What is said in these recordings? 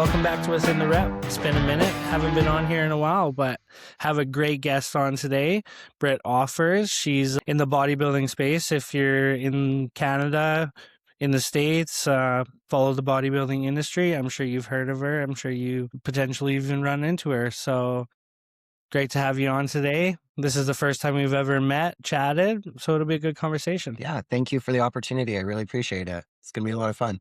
welcome back to us in the rep. It's been a minute. Haven't been on here in a while, but have a great guest on today, Britt Offers. She's in the bodybuilding space. If you're in Canada, in the States, follow the bodybuilding industry. I'm sure you've heard of her. I'm sure you potentially even run into her. So great to have you on today. This is the first time we've ever met, chatted, so it'll be a good conversation. Yeah, thank you for the opportunity. I really appreciate it. It's going to be a lot of fun.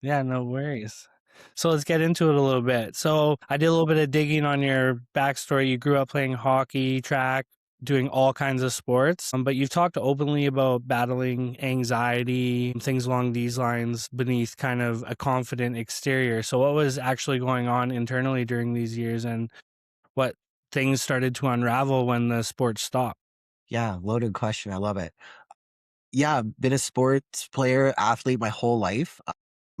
Yeah, no worries. So let's get into it a little bit. So I did a little bit of digging on your backstory. You grew up playing hockey, track, doing all kinds of sports, but you've talked openly about battling anxiety, things along these lines beneath kind of a confident exterior. So what was actually going on internally during these years, and what things started to unravel when the sport stopped? Yeah, loaded question. I love it. Yeah, I've been a sports player, athlete my whole life.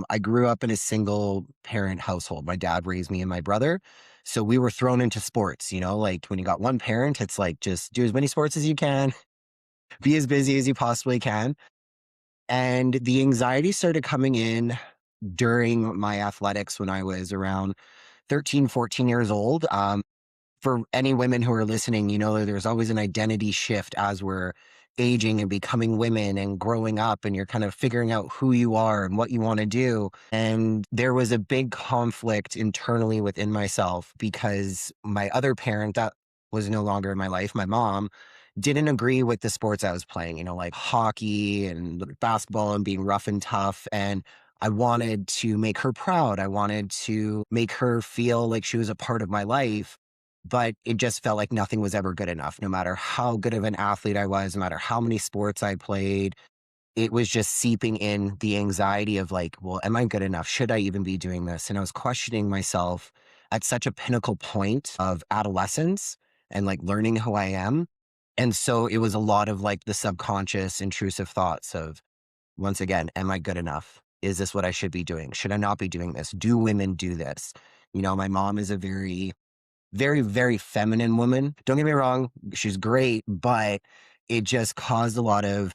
I grew up in a single parent household. My dad raised me and my brother. So we were thrown into sports, like when you got one parent, it's like just do as many sports as you can, be as busy as you possibly can. And the anxiety started coming in during my athletics when I was around 13, 14 years old. For any women who are listening, there's always an identity shift as we're aging and becoming women and growing up, and you're kind of figuring out who you are and what you want to do. And there was a big conflict internally within myself because my other parent that was no longer in my life, my mom, didn't agree with the sports I was playing, like hockey and basketball and being rough and tough. And I wanted to make her proud. I wanted to make her feel like she was a part of my life. But it just felt like nothing was ever good enough. No matter how good of an athlete I was, no matter how many sports I played, it was just seeping in the anxiety of like, well, am I good enough? Should I even be doing this? And I was questioning myself at such a pinnacle point of adolescence and like learning who I am. And so it was a lot of like the subconscious intrusive thoughts of, once again, am I good enough? Is this what I should be doing? Should I not be doing this? Do women do this? My mom is a very, very feminine woman. Don't get me wrong, she's great, but it just caused a lot of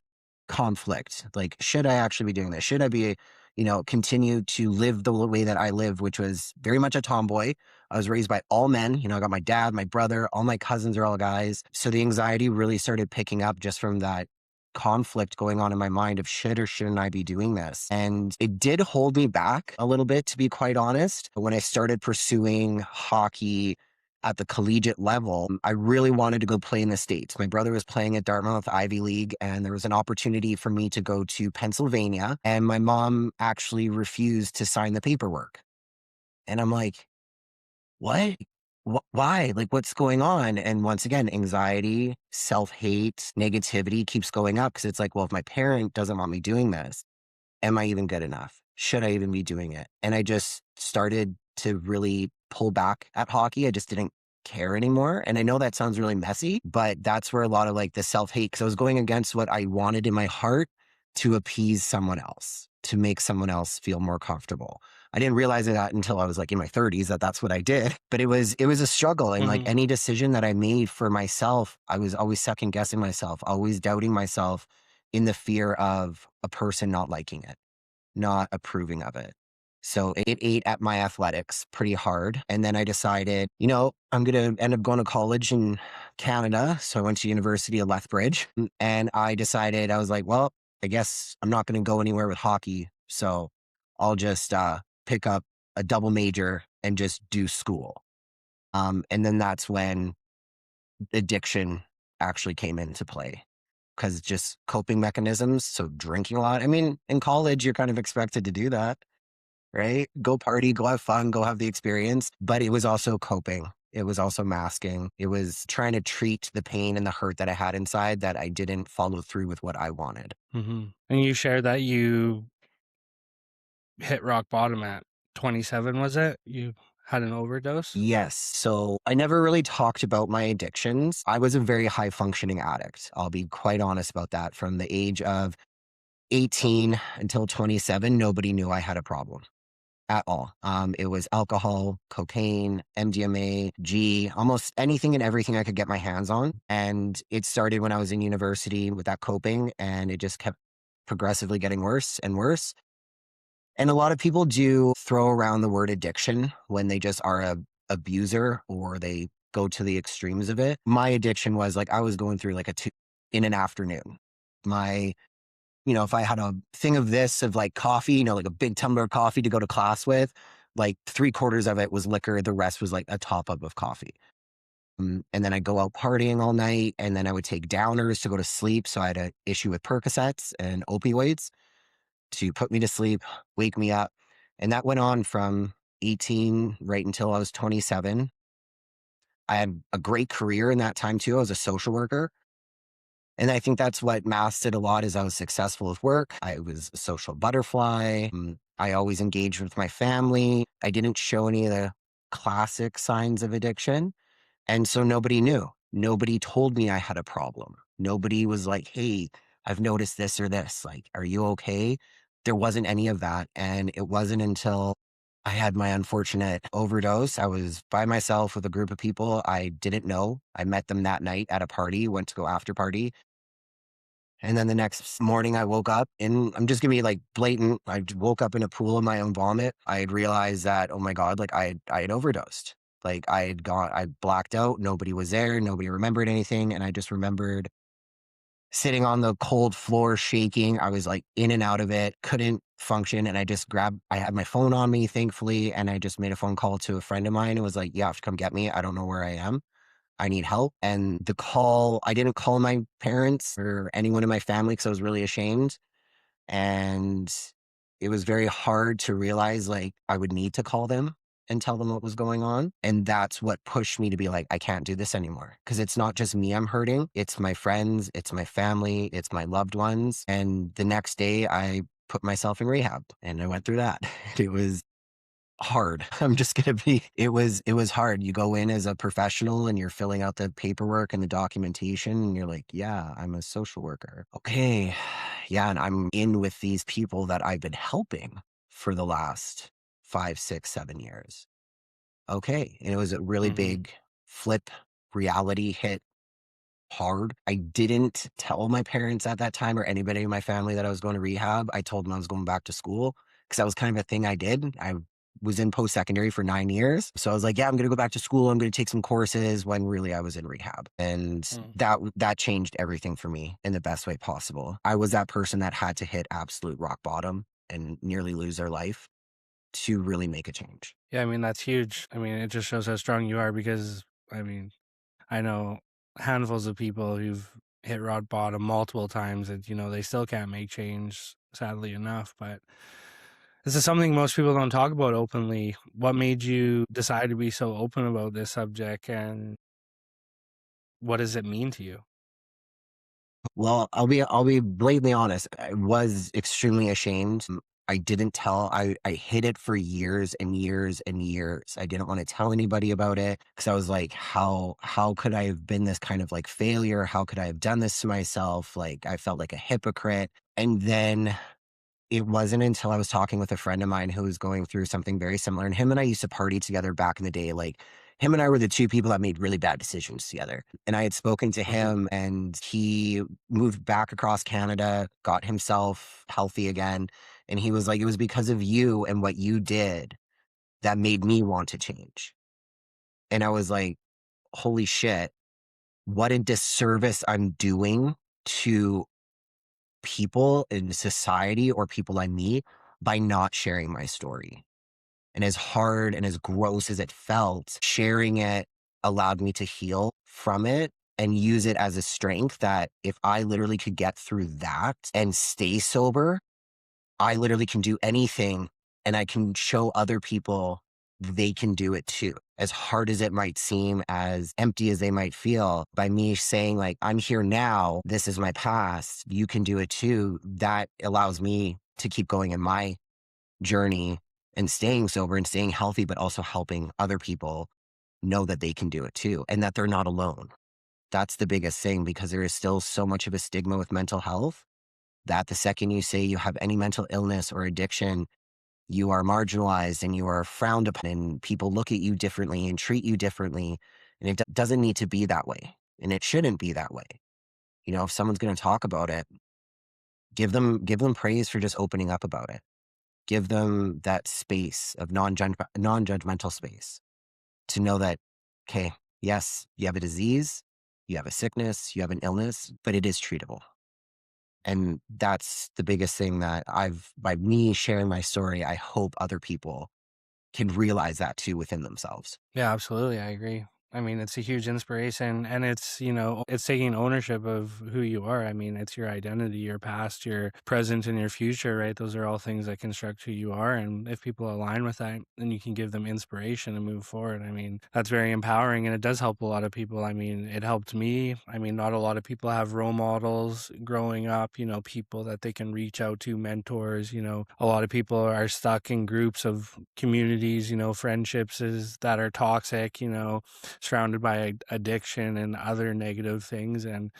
conflict. Like, should I actually be doing this? Should I be, continue to live the way that I lived, which was very much a tomboy. I was raised by all men. I got my dad, my brother, all my cousins are all guys. So the anxiety really started picking up just from that conflict going on in my mind of should or shouldn't I be doing this? And it did hold me back a little bit, to be quite honest. When I started pursuing hockey at the collegiate level, I really wanted to go play in the States. My brother was playing at Dartmouth Ivy League, and there was an opportunity for me to go to Pennsylvania, and my mom actually refused to sign the paperwork. And I'm like, what? Why? Like, what's going on? And once again, anxiety, self-hate, negativity keeps going up because it's like, well, if my parent doesn't want me doing this, am I even good enough? Should I even be doing it? And I just started to really pull back at hockey. I just didn't care anymore. And I know that sounds really messy, but that's where a lot of like the self-hate, because I was going against what I wanted in my heart to appease someone else, to make someone else feel more comfortable. I didn't realize that until I was like in my 30s that that's what I did. But it was a struggle. And like any decision that I made for myself, I was always second guessing myself, always doubting myself in the fear of a person not liking it, not approving of it. So it ate at my athletics pretty hard. And then I decided, I'm going to end up going to college in Canada. So I went to University of Lethbridge, and I decided, I was like, well, I guess I'm not going to go anywhere with hockey. So I'll just pick up a double major and just do school. And then that's when addiction actually came into play, because just coping mechanisms. So drinking a lot. I mean, in college, you're kind of expected to do that, right? Go party, go have fun, go have the experience. But it was also coping. It was also masking. It was trying to treat the pain and the hurt that I had inside that I didn't follow through with what I wanted. And you shared that you hit rock bottom at 27, was it? You had an overdose? Yes. So I never really talked about my addictions. I was a very high functioning addict. I'll be quite honest about that. From the age of 18 until 27, nobody knew I had a problem at all. It was alcohol, cocaine, MDMA, G, almost anything and everything I could get my hands on. And it started when I was in university with that coping, and it just kept progressively getting worse and worse. And a lot of people do throw around the word addiction when they just are a abuser or they go to the extremes of it. My addiction was like I was going through like a two in an afternoon. My, if I had a thing of this of like coffee, like a big tumbler of coffee to go to class with, like 3/4 of it was liquor. The rest was like a top up of coffee. And then I'd go out partying all night and then I would take downers to go to sleep. So I had an issue with Percocets and opioids to put me to sleep, wake me up. And that went on from 18 right until I was 27. I had a great career in that time too. I was a social worker. And I think that's what masked it a lot is I was successful with work. I was a social butterfly. I always engaged with my family. I didn't show any of the classic signs of addiction. And so nobody knew. Nobody told me I had a problem. Nobody was like, hey, I've noticed this or this. Like, are you okay? There wasn't any of that. And it wasn't until I had my unfortunate overdose. I was by myself with a group of people I didn't know. I met them that night at a party, went to go after party. And then the next morning I woke up and I'm just gonna be like blatant. I woke up in a pool of my own vomit. I had realized that, oh my God, like I had overdosed. Like I blacked out. Nobody was there. Nobody remembered anything. And I just remembered sitting on the cold floor shaking. I was like in and out of it, couldn't function. And I had my phone on me, thankfully. And I just made a phone call to a friend of mine and was like, yeah, come get me. I don't know where I am. I need help. And I didn't call my parents or anyone in my family because I was really ashamed. And it was very hard to realize like I would need to call them and tell them what was going on. And that's what pushed me to be like, I can't do this anymore. Cause it's not just me I'm hurting. It's my friends, it's my family, it's my loved ones. And the next day I put myself in rehab and I went through that. It was hard. It was hard. You go in as a professional and you're filling out the paperwork and the documentation and you're like, yeah, I'm a social worker. Okay. Yeah. And I'm in with these people that I've been helping for the last 5, 6, 7 years. Okay. And it was a really Hmm. big flip reality hit hard. I didn't tell my parents at that time or anybody in my family that I was going to rehab. I told them I was going back to school because that was kind of a thing I did. I was in post-secondary for 9 years. So I was like, yeah, I'm going to go back to school. I'm going to take some courses when really I was in rehab. And that changed everything for me in the best way possible. I was that person that had to hit absolute rock bottom and nearly lose their life to really make a change. Yeah, I mean, that's huge. I mean, it just shows how strong you are because, I mean, I know handfuls of people who've hit rock bottom multiple times and, they still can't make change, sadly enough. But this is something most people don't talk about openly. What made you decide to be so open about this subject and what does it mean to you? Well, I'll be blatantly honest. I was extremely ashamed. I didn't tell. I hid it for years and years and years. I didn't want to tell anybody about it because I was like, how could I have been this kind of like failure? How could I have done this to myself? Like I felt like a hypocrite. And then it wasn't until I was talking with a friend of mine who was going through something very similar, and him and I used to party together back in the day. Like, him and I were the two people that made really bad decisions together. And I had spoken to Hmm. him, and he moved back across Canada, got himself healthy again. And he was like, it was because of you and what you did that made me want to change. And I was like, holy shit, what a disservice I'm doing to people in society or people I meet by not sharing my story. And as hard and as gross as it felt, sharing it allowed me to heal from it and use it as a strength that if I literally could get through that and stay sober, I literally can do anything and I can show other people they can do it too. As hard as it might seem, as empty as they might feel, by me saying, like, I'm here now, this is my past, you can do it too, that allows me to keep going in my journey and staying sober and staying healthy, but also helping other people know that they can do it too and that they're not alone. That's the biggest thing because there is still so much of a stigma with mental health that the second you say you have any mental illness or addiction, you are marginalized and you are frowned upon and people look at you differently and treat you differently. And it doesn't need to be that way. And it shouldn't be that way. If someone's going to talk about it, give them praise for just opening up about it. give them that space of non-judgmental space to know that, okay, yes, you have a disease, you have a sickness, you have an illness, but it is treatable. And that's the biggest thing that by me sharing my story, I hope other people can realize that too within themselves. Yeah, absolutely. I agree. I mean, it's a huge inspiration and it's, it's taking ownership of who you are. I mean, it's your identity, your past, your present, and your future, right? Those are all things that construct who you are. And if people align with that, then you can give them inspiration to move forward. I mean, that's very empowering and it does help a lot of people. I mean, it helped me. I mean, not a lot of people have role models growing up, people that they can reach out to, mentors. A lot of people are stuck in groups of communities, friendships that are toxic, surrounded by addiction and other negative things. And,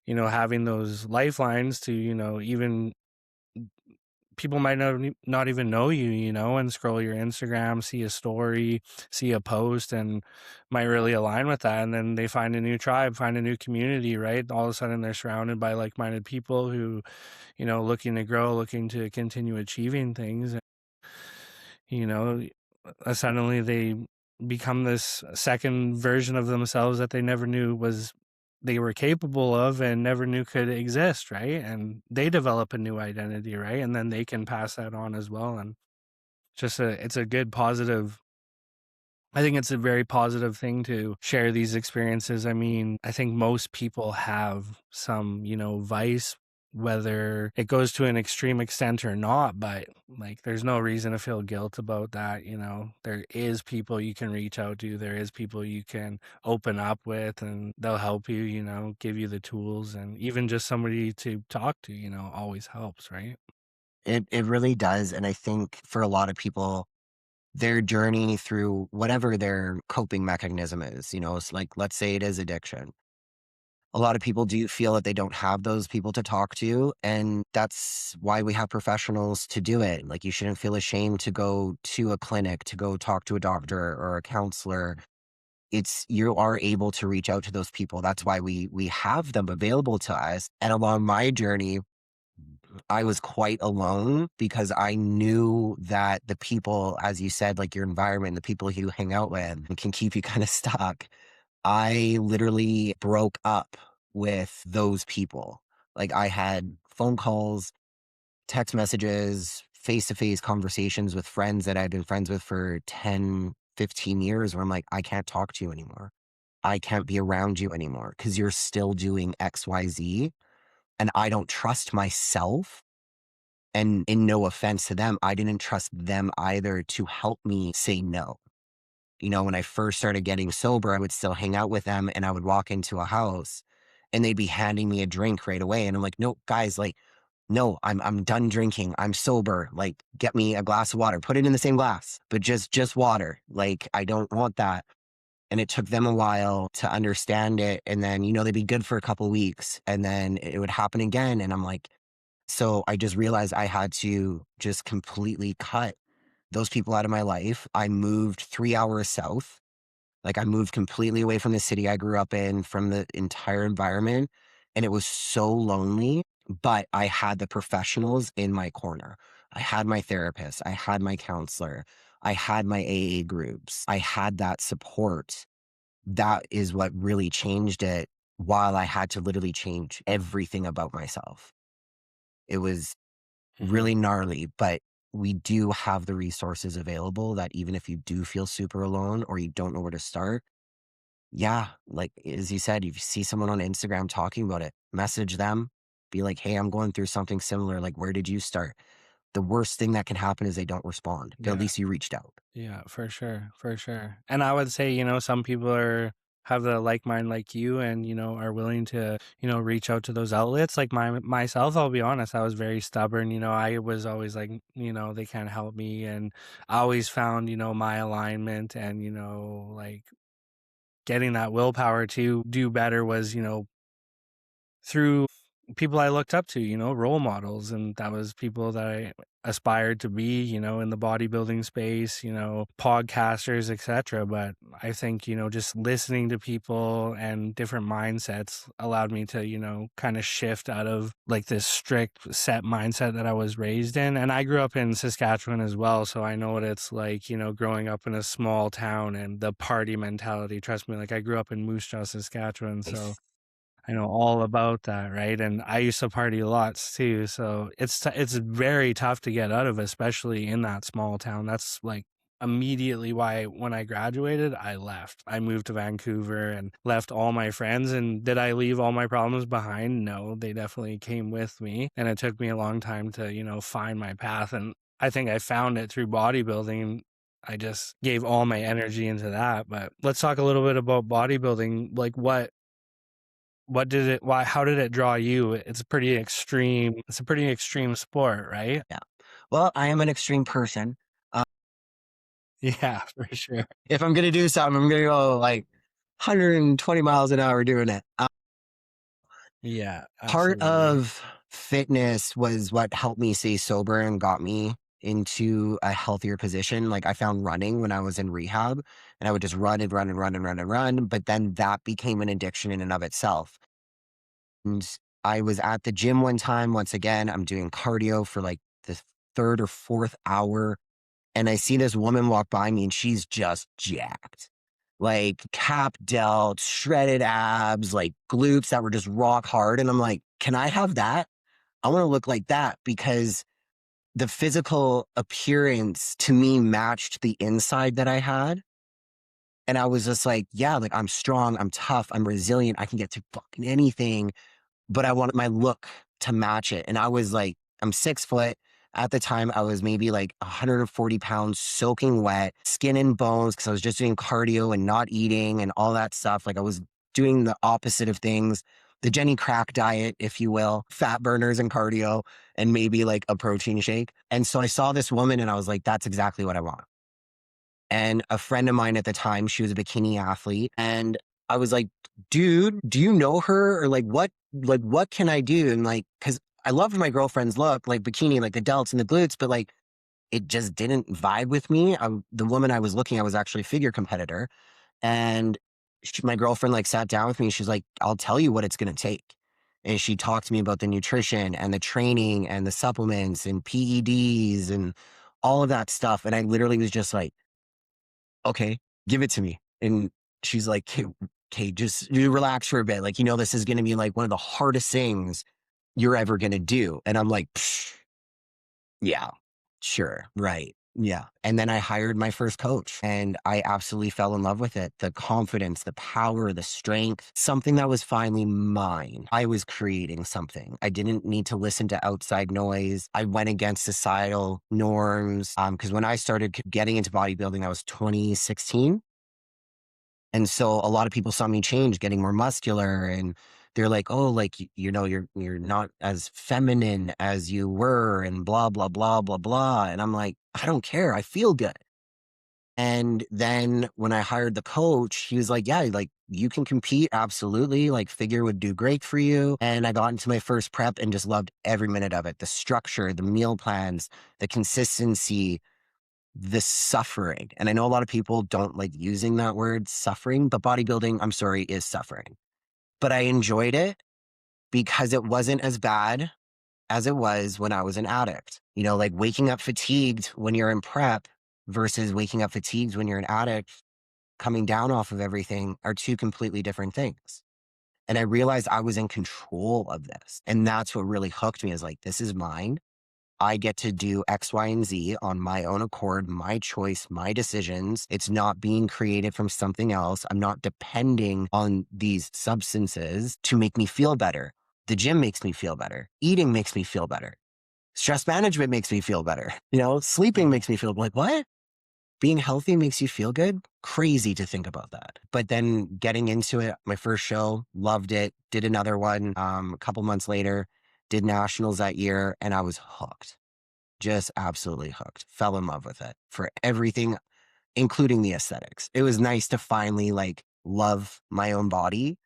having those lifelines to, even people might not even know you, and scroll your Instagram, see a story, see a post, and might really align with that. And then they find a new tribe, find a new community, right? All of a sudden they're surrounded by like-minded people who, looking to grow, looking to continue achieving things. you know Suddenly they become this second version of themselves that they never knew they were capable of and never knew could exist, right? And they develop a new identity, right? And then they can pass that on as well. And it's a good positive, I think it's a very positive thing to share these experiences. I mean, I think most people have some, vice, whether it goes to an extreme extent or not, but like there's no reason to feel guilt about that. There is people you can reach out to, there is people you can open up with, and they'll help you, give you the tools, and even just somebody to talk to, always helps, right? It really does. And I think for a lot of people, their journey through whatever their coping mechanism is, it's like, let's say it is addiction. A lot of people do feel that they don't have those people to talk to. And that's why we have professionals to do it. Like, you shouldn't feel ashamed to go to a clinic, to go talk to a doctor or a counselor. You are able to reach out to those people. That's why we have them available to us. And along my journey, I was quite alone because I knew that the people, as you said, like your environment, the people you hang out with can keep you kind of stuck. I literally broke up with those people. Like, I had phone calls, text messages, face to face conversations with friends that I'd been friends with for 10, 15 years where I'm like, I can't talk to you anymore. I can't be around you anymore because you're still doing XYZ. And I don't trust myself. And in no offense to them, I didn't trust them either to help me say no. When I first started getting sober, I would still hang out with them and I would walk into a house and they'd be handing me a drink right away. And I'm like, no, guys, like, no, I'm done drinking. I'm sober. Like, get me a glass of water. Put it in the same glass, but just water. Like, I don't want that. And it took them a while to understand it. And then, they'd be good for a couple of weeks and then it would happen again. And I'm like, so I just realized I had to just completely cut those people out of my life. I moved 3 hours south. Like, I moved completely away from the city I grew up in, from the entire environment. And it was so lonely, but I had the professionals in my corner. I had my therapist. I had my counselor. I had my AA groups. I had that support. That is what really changed it, while I had to literally change everything about myself. It was Mhm. really gnarly, but we do have the resources available that even if you do feel super alone or you don't know where to start, yeah, like as you said, if you see someone on Instagram talking about it, message them, be like, hey, I'm going through something similar. Like, where did you start? The worst thing that can happen is they don't respond, but at Yeah. least you reached out. Yeah, for sure, for sure. And I would say, some people have the like mind like you, and are willing to, reach out to those outlets. Like myself, I'll be honest, I was very stubborn. I was always like, they can't help me, and I always found, my alignment, and like getting that willpower to do better was, through people I looked up to, role models, and that was people that aspired to be, in the bodybuilding space, podcasters, etc. But I think, just listening to people and different mindsets allowed me to, kind of shift out of like this strict set mindset that I was raised in. And I grew up in Saskatchewan as well, so I know what it's like, growing up in a small town and the party mentality. Trust me, like I grew up in Moose Jaw, Saskatchewan, so Nice. I know all about that, right? And I used to party lots too, so it's very tough to get out of, especially in that small town. That's like immediately why when I graduated, I left. I moved to Vancouver and left all my friends. And did I leave all my problems behind? No, they definitely came with me, and it took me a long time to, find my path. And I think I found it through bodybuilding. I just gave all my energy into that. But let's talk a little bit about bodybuilding. Like how did it draw you? It's a pretty extreme sport, right? Yeah. Well, I am an extreme person. Yeah, for sure. If I'm going to do something, I'm going to go like 120 miles an hour doing it. Yeah, Part absolutely. of fitness was what helped me stay sober and got me into a healthier position. Like I found running when I was in rehab, and I would just run and run and run and run and run. But then that became an addiction in and of itself. And I was at the gym one time. Once again, I'm doing cardio for like the third or fourth hour. And I see this woman walk by me and she's just jacked. Like cap delt, shredded abs, like glutes that were just rock hard. And I'm like, can I have that? I want to look like that, because the physical appearance to me matched the inside that I had. And I was just like, yeah, like I'm strong, I'm tough, I'm resilient, I can get through fucking anything, but I wanted my look to match it. And I was like, I'm 6 foot. At the time, I was maybe like 140 pounds, soaking wet, skin and bones, because I was just doing cardio and not eating and all that stuff. Like I was doing the opposite of things, the Jenny Crack diet, if you will, fat burners and cardio, and maybe like a protein shake. And so I saw this woman and I was like, that's exactly what I want. And a friend of mine at the time, she was a bikini athlete. And I was like, dude, do you know her? Or like what can I do? And like, cause I loved my girlfriend's look, like bikini, like the delts and the glutes, but like it just didn't vibe with me. The woman I was looking at was actually a figure competitor. And my girlfriend like sat down with me. She's like, I'll tell you what it's going to take. And she talked to me about the nutrition and the training and the supplements and PEDs and all of that stuff. And I literally was just like, okay, give it to me. And she's like, okay, just you relax for a bit. Like, this is going to be like one of the hardest things you're ever going to do. And I'm like, psh, yeah, sure. Right. Yeah. And then I hired my first coach and I absolutely fell in love with it. The confidence, the power, the strength, something that was finally mine. I was creating something. I didn't need to listen to outside noise. I went against societal norms. Because when I started getting into bodybuilding, that was 2016. And so a lot of people saw me change, getting more muscular, and they're like, "Oh, like you're not as feminine as you were," and blah blah blah blah blah. And I'm like, I don't care. I feel good. And then when I hired the coach, he was like, "Yeah, like you can compete, absolutely. Like figure would do great for you." And I got into my first prep and just loved every minute of it. The structure, the meal plans, the consistency, the suffering. And I know a lot of people don't like using that word suffering, but bodybuilding, I'm sorry, is suffering. But I enjoyed it because it wasn't as bad as it was when I was an addict. Like waking up fatigued when you're in prep versus waking up fatigued when you're an addict, coming down off of everything are two completely different things. And I realized I was in control of this. And that's what really hooked me, is like, this is mine. I get to do X, Y, and Z on my own accord, my choice, my decisions. It's not being created from something else. I'm not depending on these substances to make me feel better. The gym makes me feel better. Eating makes me feel better. Stress management makes me feel better. Sleeping Mhm. makes me feel like, what? Being healthy makes you feel good? Crazy to think about that. But then getting into it, my first show, loved it. Did another one a couple months later, did nationals that year, and I was hooked. Just absolutely hooked. Fell in love with it for everything, including the aesthetics. It was nice to finally like love my own body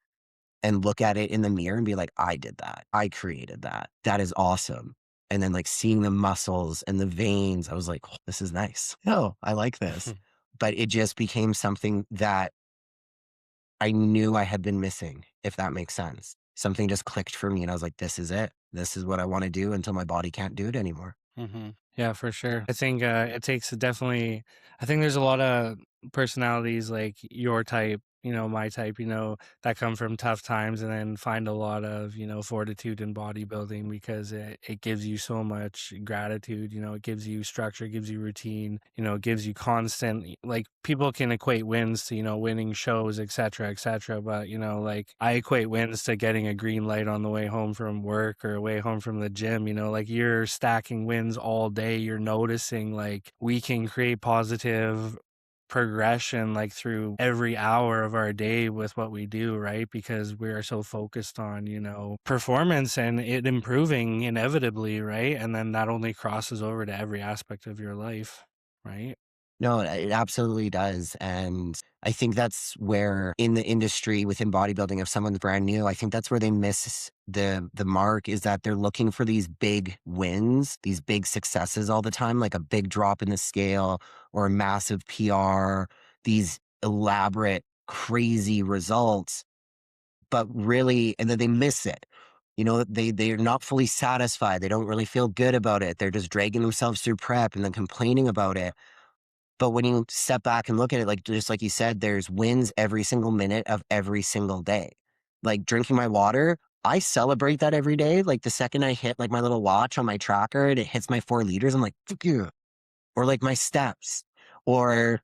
and look at it in the mirror and be like, I did that. I created that. That is awesome. And then like seeing the muscles and the veins, I was like, oh, this is nice. Oh, I like this. But it just became something that I knew I had been missing, if that makes sense. Something just clicked for me and I was like, this is it. This is what I want to do until my body can't do it anymore. Yeah, for sure. I think it takes definitely. I think there's a lot of personalities like your type, my type, that come from tough times and then find a lot of fortitude in bodybuilding because it gives you so much gratitude. It gives you structure, it gives you routine. It gives you constant. Like people can equate wins to winning shows, etc., etc. But like I equate wins to getting a green light on the way home from work or way home from the gym. Like you're stacking wins all day. You're noticing like we can create positive progression like through every hour of our day with what we do, right? Because we are so focused on performance and it improving inevitably, right? And then that only crosses over to every aspect of your life, right? No, it absolutely does. And I think that's where in the industry within bodybuilding, if someone's brand new, I think that's where they miss the mark is that they're looking for these big wins, these big successes all the time, like a big drop in the scale or a massive PR, these elaborate, crazy results. But really, and then they miss it. They're not fully satisfied. They don't really feel good about it. They're just dragging themselves through prep and then complaining about it. But when you step back and look at it, like just like you said, there's wins every single minute of every single day. Like drinking my water, I celebrate that every day. Like the second I hit like my little watch on my tracker and it hits my 4 liters, I'm like, fuck you. Or like my steps. Or,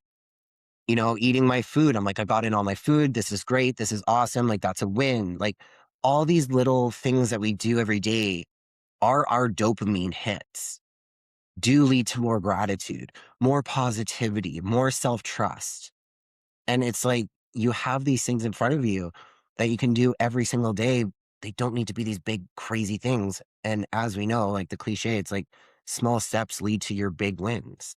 eating my food. I'm like, I got in all my food. This is great. This is awesome. Like that's a win. Like all these little things that we do every day are our dopamine hits do lead to more gratitude, more positivity, more self-trust. And it's like you have these things in front of you that you can do every single day. They don't need to be these big, crazy things. And as we know, like the cliche, it's like small steps lead to your big wins.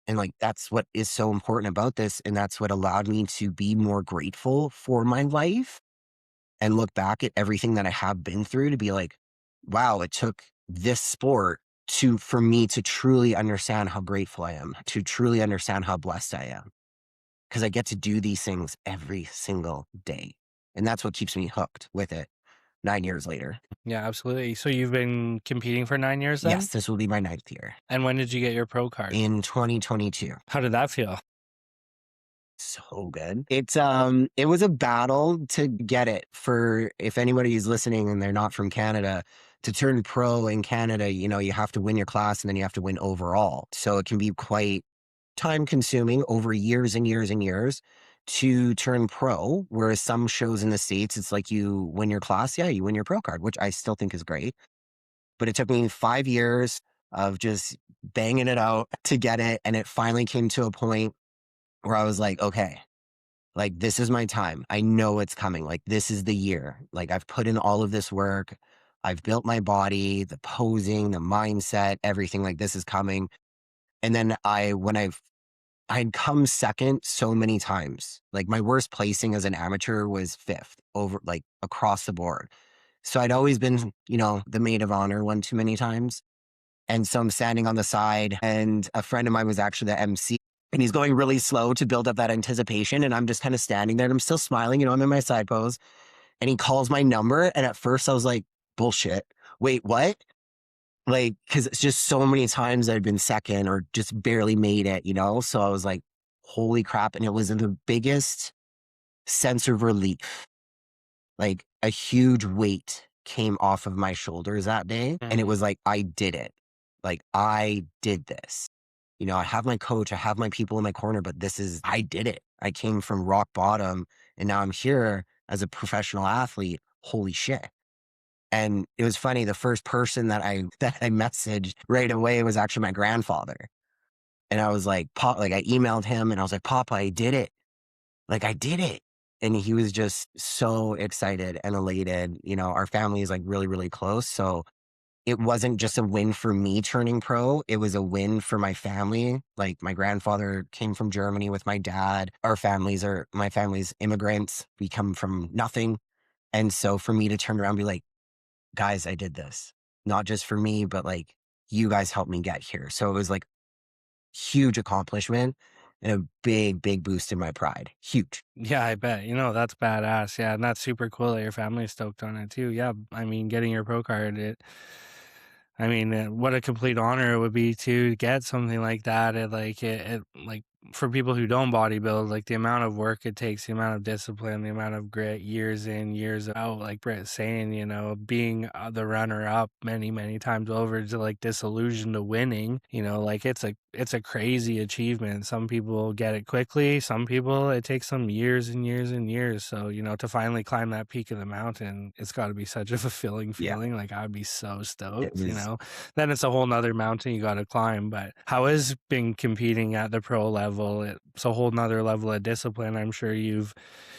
And like that's what is so important about this. And that's what allowed me to be more grateful for my life and look back at everything that I have been through to be like, wow, it took this sport for me to truly understand how grateful I am, to truly understand how blessed I am. Because I get to do these things every single day. And that's what keeps me hooked with it 9 years later. Yeah, absolutely. So you've been competing for 9 years then? Yes, this will be my 9th year And when did you get your pro card? in 2022. How did that feel? So good. It was a battle to get it for if anybody is listening and they're not from Canada to turn pro in Canada, you have to win your class and then you have to win overall. So it can be quite time consuming over years and years and years to turn pro. Whereas some shows in the States, it's like you win your class. Yeah, you win your pro card, which I still think is great. But it took me 5 years of just banging it out to get it. And it finally came to a point where I was like, okay, like this is my time. I know it's coming. Like this is the year. Like I've put in all of this work. I've built my body, the posing, the mindset, everything like this is coming. And then I'd come second so many times. Like my worst placing as an amateur was fifth over like across the board. So I'd always been, the maid of honor one too many times. And so I'm standing on the side and a friend of mine was actually the MC and he's going really slow to build up that anticipation. And I'm just kind of standing there and I'm still smiling, I'm in my side pose and he calls my number. And at first I was like, bullshit. Wait, what? Like, cause it's just so many times I'd been second or just barely made it, So I was like, holy crap. And it was the biggest sense of relief. Like a huge weight came off of my shoulders that day. And it was like, I did it. Like I did this. I have my coach, I have my people in my corner, but I did it. I came from rock bottom and now I'm here as a professional athlete. Holy shit. And it was funny. The first person that I messaged right away was actually my grandfather. And I was like, Pop, like I emailed him and I was like, Papa, I did it. Like I did it. And he was just so excited and elated. Our family is like really, really close. So it wasn't just a win for me turning pro. It was a win for my family. Like my grandfather came from Germany with my dad. My family's immigrants. We come from nothing. And so for me to turn around and be like, guys, I did this. not just for me, but like you guys helped me get here. So it was like huge accomplishment and a big, big boost in my pride. Huge. Yeah, I bet. That's badass. Yeah, and that's super cool that your family's stoked on it too. Yeah, I mean, getting your pro card, what a complete honor it would be to get something like that. Like for people who don't bodybuild, like the amount of work it takes, the amount of discipline, the amount of grit, years in, years out. Like Britt saying, being the runner up many, many times over to like disillusion to winning. Like it's a crazy achievement. Some people get it quickly. Some people it takes them years and years and years. So to finally climb that peak of the mountain, it's got to be such a fulfilling Yeah. feeling. Like I'd be so It stoked. was Then it's a whole nother mountain you got to climb. But how has been competing at the pro level? It's a whole nother level of discipline. I'm sure you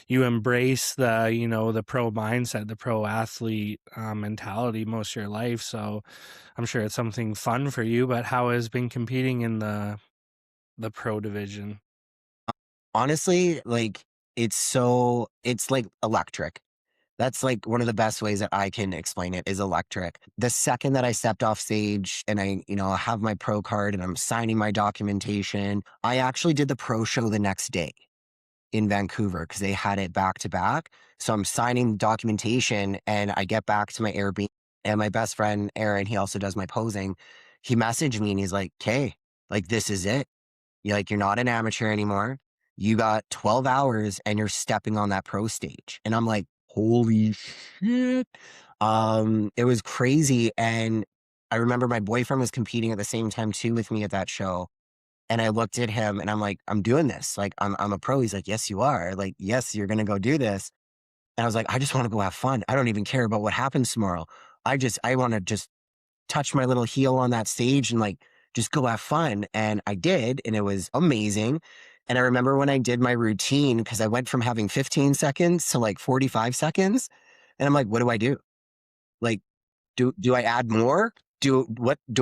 embrace the pro mindset, the pro athlete mentality most of your life. So I'm sure it's something fun for you. But how has been competing in the pro division? honestly like it's like electric. That's like one of the best ways that I can explain it is electric. The second that I stepped off stage and I have my pro card and I'm signing my documentation, I actually did the pro show the next day in Vancouver because they had it back to back. So I'm signing documentation and I get back to my Airbnb and my best friend, Aaron, he also does my posing. He messaged me and he's like, "Okay, like this is it. You're not an amateur anymore. You got 12 hours and you're stepping on that pro stage." And I'm like, holy shit. It was crazy. And I remember my boyfriend was competing at the same time too with me at that show. And I looked at him and I'm like, I'm doing this. Like, I'm a pro. He's like, yes, you are. Like, yes, you're going to go do this. And I was like, I just want to go have fun. I don't even care about what happens tomorrow. I want to just touch my little heel on that stage and like just go have fun. And I did, and it was amazing. And I remember when I did my routine, because I went from having 15 seconds to like 45 seconds. And I'm like, what do I do? Like, do I add more? Do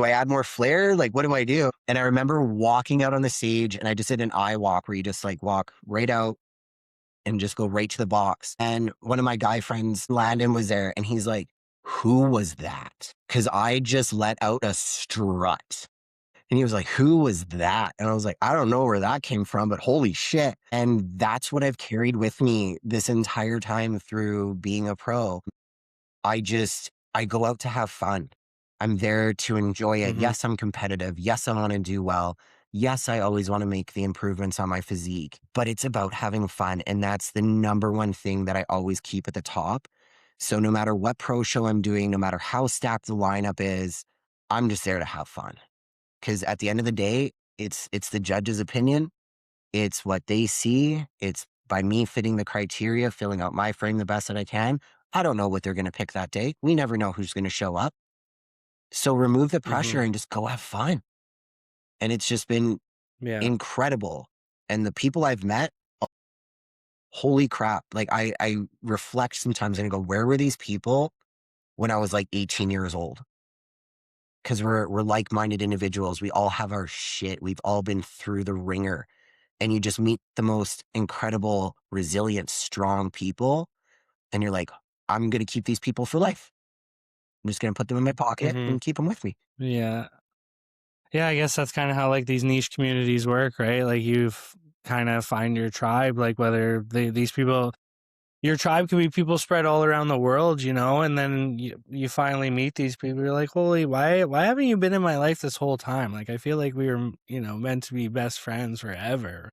I add more flair? Like, what do I do? And I remember walking out on the stage and I just did an eye walk where you just like walk right out and just go right to the box. And one of my guy friends, Landon, was there and he's like, who was that? Because I just let out a strut. And he was like, who was that? And I was like, I don't know where that came from, but holy shit. And that's what I've carried with me this entire time through being a pro. I go out to have fun. I'm there to enjoy it. Mm-hmm. Yes, I'm competitive. Yes, I want to do well. Yes, I always want to make the improvements on my physique, but it's about having fun. And that's the number one thing that I always keep at the top. So no matter what pro show I'm doing, no matter how stacked the lineup is, I'm just there to have fun. Because at the end of the day, it's the judge's opinion. It's what they see. It's by me fitting the criteria, filling out my frame the best that I can. I don't know what they're going to pick that day. We never know who's going to show up. So remove the Mm-hmm. pressure and just go have fun. And it's just been Yeah. incredible. And the people I've met, holy crap. Like I reflect sometimes and I go, where were these people when I was like 18 years old? Because we're like-minded individuals. We all have our shit. We've all been through the ringer. And you just meet the most incredible, resilient, strong people. And you're like, I'm going to keep these people for life. I'm just going to put them in my pocket Mm-hmm. and keep them with me. Yeah. Yeah, I guess that's kind of how like these niche communities work, right? Like you've kind of find your tribe, like whether these people, your tribe could be people spread all around the world, and then you finally meet these people. You're like, holy, why haven't you been in my life this whole time? Like I feel like we were, meant to be best friends forever.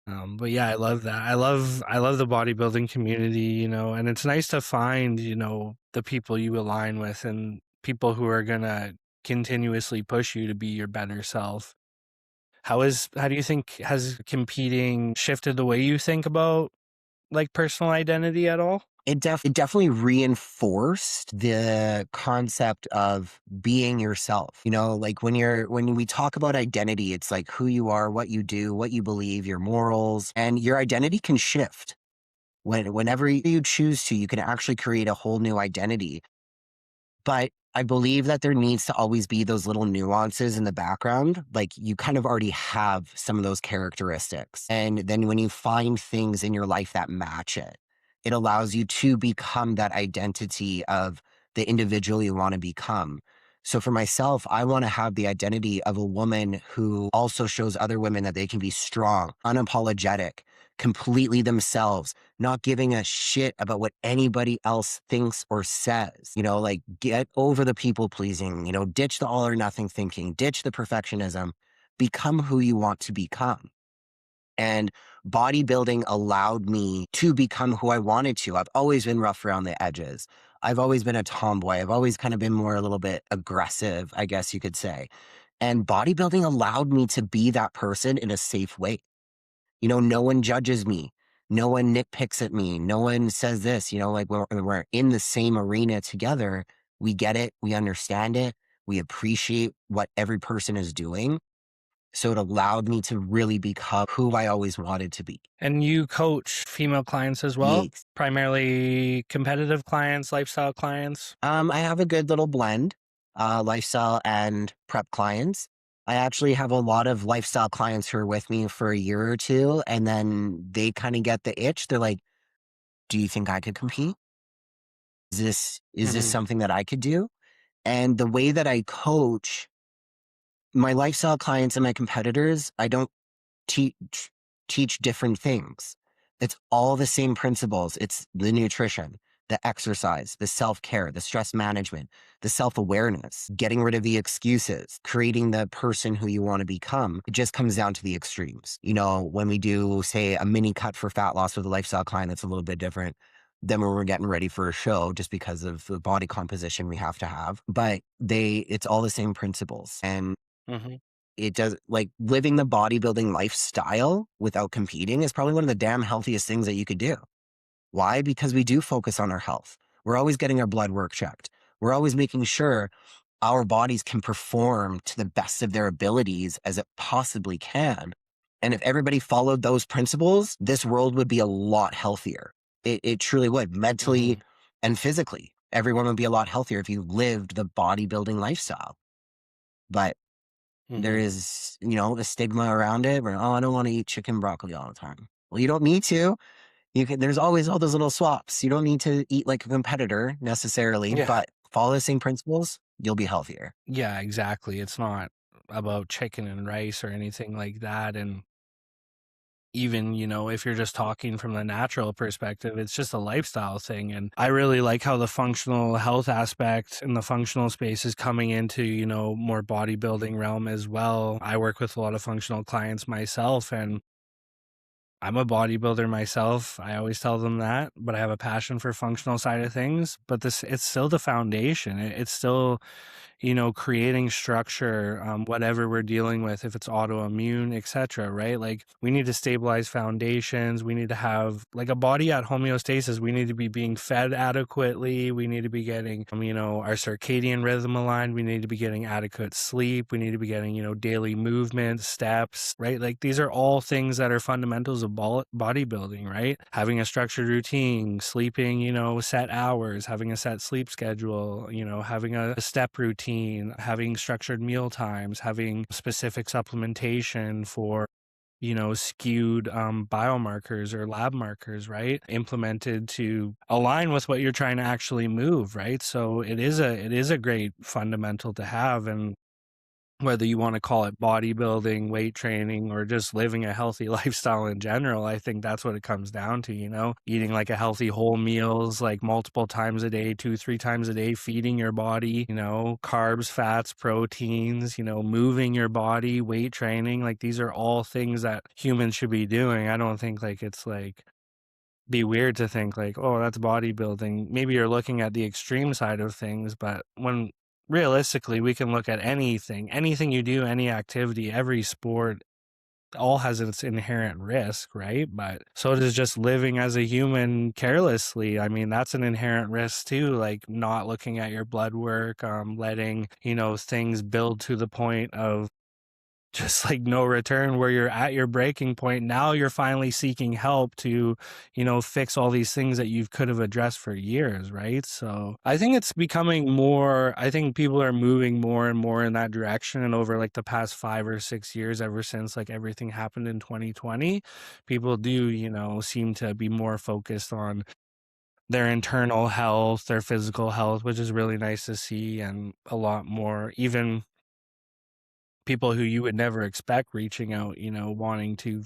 But yeah, I love that. I love the bodybuilding community, and it's nice to find, the people you align with and people who are gonna continuously push you to be your better self. How do you think has competing shifted the way you think about like personal identity at all? It definitely reinforced the concept of being yourself. Like when we talk about identity, it's like who you are, what you do, what you believe, your morals, and your identity can shift. Whenever you choose to, you can actually create a whole new identity. But I believe that there needs to always be those little nuances in the background. Like you kind of already have some of those characteristics. And then when you find things in your life that match it, it allows you to become that identity of the individual you want to become. So for myself, I want to have the identity of a woman who also shows other women that they can be strong, unapologetic, completely themselves, not giving a shit about what anybody else thinks or says. Like get over the people pleasing, ditch the all or nothing thinking, ditch the perfectionism, become who you want to become. And bodybuilding allowed me to become who I wanted to. I've always been rough around the edges. I've always been a tomboy. I've always kind of been more a little bit aggressive, I guess you could say. And bodybuilding allowed me to be that person in a safe way. No one judges me. No one nitpicks at me. No one says this, like when we're in the same arena together, we get it. We understand it. We appreciate what every person is doing. So it allowed me to really become who I always wanted to be. And you coach female clients as well? Yes. Primarily competitive clients, lifestyle clients? I have a good little blend, lifestyle and prep clients. I actually have a lot of lifestyle clients who are with me for a year or two, and then they kind of get the itch. They're like, "Do you think I could compete? Is this Mhm. something that I could do?" And the way that I coach my lifestyle clients and my competitors, I don't teach teach different things. It's all the same principles. It's the nutrition, the exercise, the self-care, the stress management, the self-awareness, getting rid of the excuses, creating the person who you want to become. It just comes down to the extremes. When we do, say, a mini cut for fat loss with a lifestyle client, that's a little bit different than when we're getting ready for a show, just because of the body composition we have to have. But it's all the same principles. And Mhm. it does, like, living the bodybuilding lifestyle without competing is probably one of the damn healthiest things that you could do. Why? Because we do focus on our health. We're always getting our blood work checked. We're always making sure our bodies can perform to the best of their abilities as it possibly can. And if everybody followed those principles, this world would be a lot healthier. It truly would, mentally Mhm. and physically. Everyone would be a lot healthier if you lived the bodybuilding lifestyle. But there Mhm. is, the stigma around it where, oh, I don't want to eat chicken broccoli all the time. Well, you don't need to. There's always all those little swaps. You don't need to eat like a competitor necessarily, Yeah. but follow the same principles, you'll be healthier. Yeah, exactly. It's not about chicken and rice or anything like that. And even, if you're just talking from the natural perspective, it's just a lifestyle thing. And I really like how the functional health aspect and the functional space is coming into, more bodybuilding realm as well. I work with a lot of functional clients myself, and I'm a bodybuilder myself. I always tell them that, but I have a passion for functional side of things. But it's still the foundation. It's still, creating structure, whatever we're dealing with, if it's autoimmune, etc. Right? Like we need to stabilize foundations. We need to have like a body at homeostasis. We need to be being fed adequately. We need to be getting, our circadian rhythm aligned. We need to be getting adequate sleep. We need to be getting, daily movement, steps, right? Like these are all things that are fundamentals of bodybuilding, right? Having a structured routine, sleeping, set hours, having a set sleep schedule, having a step routine, having structured meal times, having specific supplementation for skewed biomarkers or lab markers, right? Implemented to align with what you're trying to actually move, right? So it is a great fundamental to have. And whether you want to call it bodybuilding, weight training, or just living a healthy lifestyle in general, I think that's what it comes down to, eating like a healthy whole meals, like multiple times a day, 2, 3 times a day, feeding your body, carbs, fats, proteins, moving your body, weight training. Like these are all things that humans should be doing. I don't think like it's like be weird to think like, oh, that's bodybuilding. Maybe you're looking at the extreme side of things, but when realistically we can look at anything you do, any activity, every sport, all has its inherent risk, right? But so does just living as a human carelessly. I mean, that's an inherent risk too, like not looking at your blood work, letting, things build to the point of just like no return where you're at your breaking point. Now you're finally seeking help to, fix all these things that you could have addressed for years, right? So I think it's becoming more, I think people are moving more and more in that direction. And over like the past 5 or 6 years, ever since like everything happened in 2020, people do, seem to be more focused on their internal health, their physical health, which is really nice to see, and a lot more even people who you would never expect reaching out, wanting to,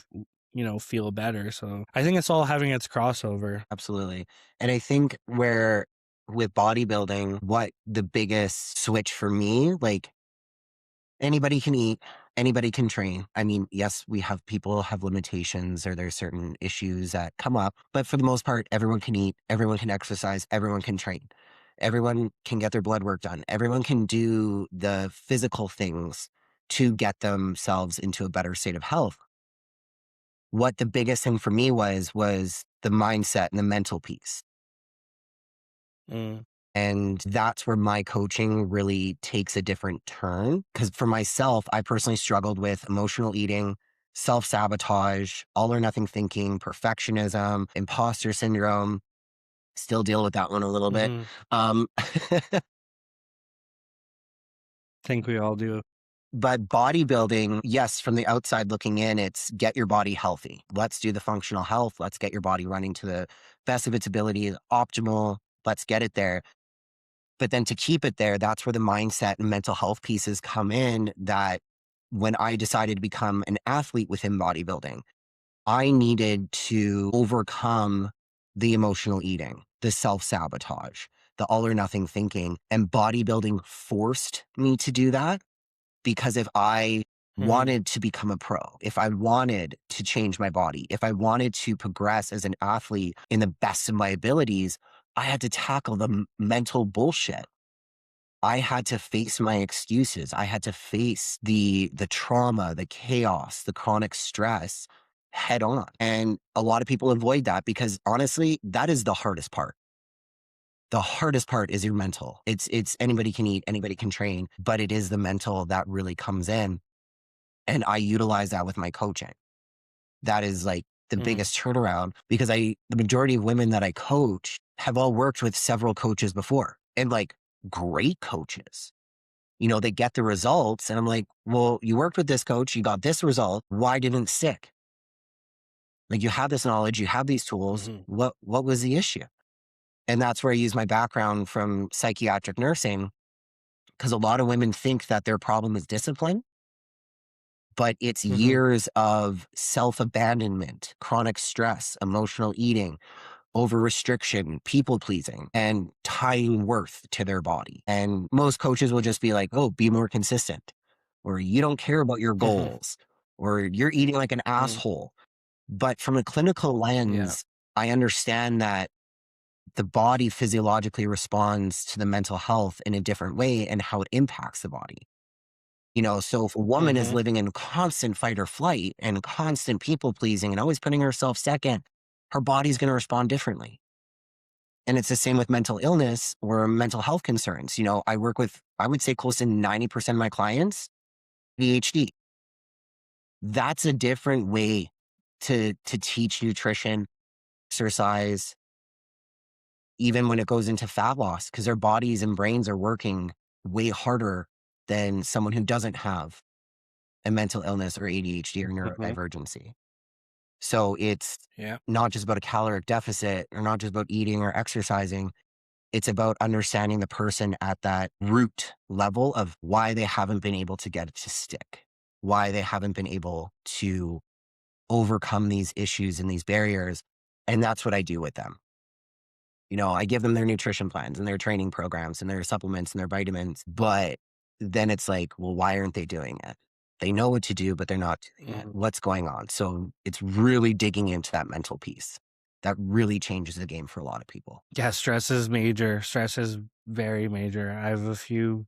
feel better. So I think it's all having its crossover. Absolutely. And I think where with bodybuilding, what the biggest switch for me, like anybody can eat, anybody can train. I mean, yes, we have people have limitations or there's certain issues that come up, but for the most part, everyone can eat, everyone can exercise, everyone can train. Everyone can get their blood work done. Everyone can do the physical things to get themselves into a better state of health. What the biggest thing for me was the mindset and the mental piece. Mm. And that's where my coaching really takes a different turn. Because for myself, I personally struggled with emotional eating, self sabotage, all or nothing thinking, perfectionism, imposter syndrome. Still deal with that one a little bit. Hmm. Um, Think we all do. but bodybuilding, yes, from the outside looking in, it's get your body healthy. Let's do the functional health. Let's get your body running to the best of its ability, optimal. Let's get it there. But then to keep it there, that's where the mindset and mental health pieces come in. That when I decided to become an athlete within bodybuilding, I needed to overcome the emotional eating, the self sabotage, the all or nothing thinking. And bodybuilding forced me to do that because if I Hmm. wanted to become a pro, if I wanted to change my body, if I wanted to progress as an athlete in the best of my abilities, I had to tackle the mental bullshit. I had to face my excuses. I had to face the trauma, the chaos, the chronic stress head on. And a lot of people avoid that because honestly, that is the hardest part. The hardest part is your mental. It's anybody can eat, anybody can train, but it is the mental that really comes in. And I utilize that with my coaching. That is like the Hmm. biggest turnaround because the majority of women that I coach have all worked with several coaches before and like great coaches. They get the results. And I'm like, well, you worked with this coach, you got this result. Why didn't it stick? Like you have this knowledge, you have these tools. Hmm. What was the issue? And that's where I use my background from psychiatric nursing, because a lot of women think that their problem is discipline, but it's Hmm. years of self abandonment, chronic stress, emotional eating, over restriction, people pleasing, and tying worth to their body. And most coaches will just be like, oh, be more consistent, or you don't care about your Hmm. goals, or you're eating like an Hmm. asshole. But from a clinical Yeah. lens, I understand that the body physiologically responds to the mental health in a different way and how it impacts the body. So if a woman is Hmm. living in constant fight or flight and constant people pleasing and always putting herself second, her body's going to respond differently. And it's the same with mental illness or mental health concerns. I work with, I would say close to 90% of my clients, ADHD. That's a different way to teach nutrition, exercise, even when it goes into fat loss, because their bodies and brains are working way harder than someone who doesn't have a mental illness or ADHD or Hmm. neurodivergency. So it's Yeah. not just about a caloric deficit or not just about eating or exercising. It's about understanding the person at that root level of why they haven't been able to get it to stick, why they haven't been able to overcome these issues and these barriers. And that's what I do with them. I give them their nutrition plans and their training programs and their supplements and their vitamins. But then it's like, well, why aren't they doing it? They know what to do, but they're not doing it. Hmm. What's going on? So it's really digging into that mental piece. That really changes the game for a lot of people. Yeah, stress is major. Stress is very major. I have a few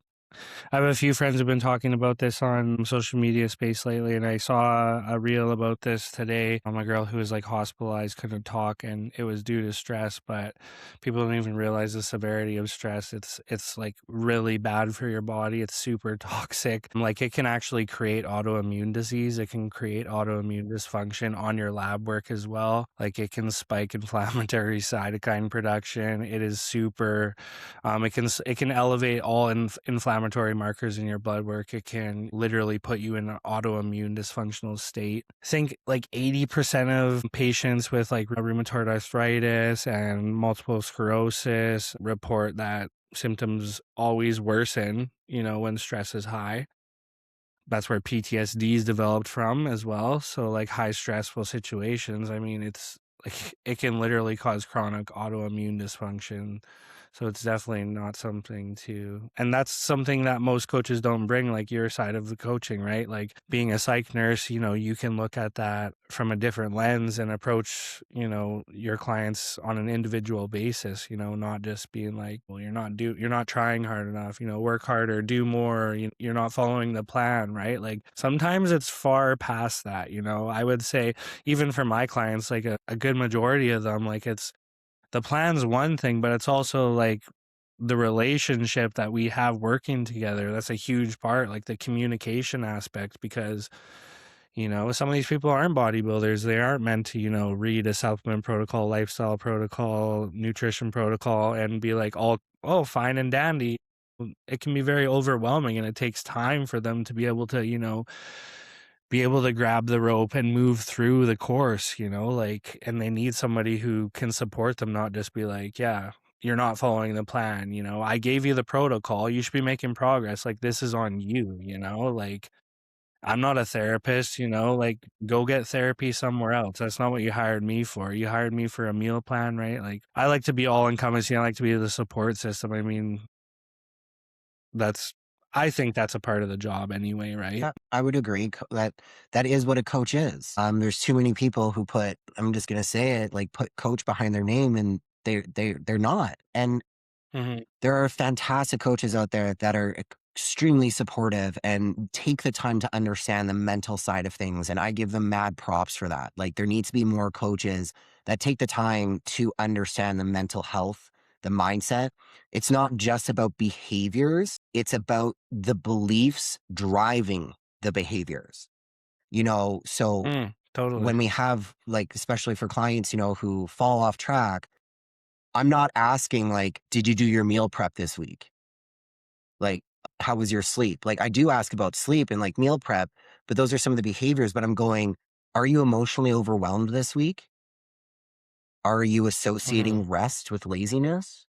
friends who've been talking about this on social media space lately, and I saw a reel about this today on a girl who was like hospitalized, couldn't talk, and it was due to stress. But people don't even realize the severity of stress. It's like really bad for your body. It's super toxic. Like it can actually create autoimmune disease. It can create autoimmune dysfunction on your lab work as well. Like it can spike inflammatory cytokine production. It is super. It can elevate all inflammatory inflammatory markers in your blood work, it can literally put you in an autoimmune dysfunctional state. I think like 80% of patients with like rheumatoid arthritis and multiple sclerosis report that symptoms always worsen, when stress is high. That's where PTSD is developed from as well. So like high stressful situations, I mean, it's like it can literally cause chronic autoimmune dysfunction. So it's definitely not something and that's something that most coaches don't bring, like your side of the coaching, right? Like being a psych nurse, you can look at that from a different lens and approach, your clients on an individual basis, not just being like, well, you're not trying hard enough, work harder, do more, you're not following the plan, right? Like sometimes it's far past that, I would say even for my clients, like a good majority of them, like it's the plan's one thing, but it's also like the relationship that we have working together. That's a huge part, like the communication aspect, because some of these people aren't bodybuilders. They aren't meant to, read a supplement protocol, lifestyle protocol, nutrition protocol, and be like, oh, fine and dandy. It can be very overwhelming, and it takes time for them to be able to, grab the rope and move through the course, like, and they need somebody who can support them, not just be like, yeah, you're not following the plan. I gave you the protocol. You should be making progress. Like, this is on you, like, I'm not a therapist, like go get therapy somewhere else. That's not what you hired me for. You hired me for a meal plan, right? Like I like to be all encompassing. I like to be the support system. I mean, I think that's a part of the job anyway, right? Yeah, I would agree that is what a coach is. There's too many people who I'm just gonna say it, like put coach behind their name, and they're not. And Mm-hmm. there are fantastic coaches out there that are extremely supportive and take the time to understand the mental side of things. And I give them mad props for that. Like there needs to be more coaches that take the time to understand the mental health, the mindset. It's not just about behaviors. It's about the beliefs driving the behaviors, so Totally. when we have like, especially for clients, who fall off track, I'm not asking like, did you do your meal prep this week? Like, how was your sleep? Like, I do ask about sleep and like meal prep, but those are some of the behaviors. But I'm going, are you emotionally overwhelmed this week? Are you Mm-hmm. associating rest with laziness?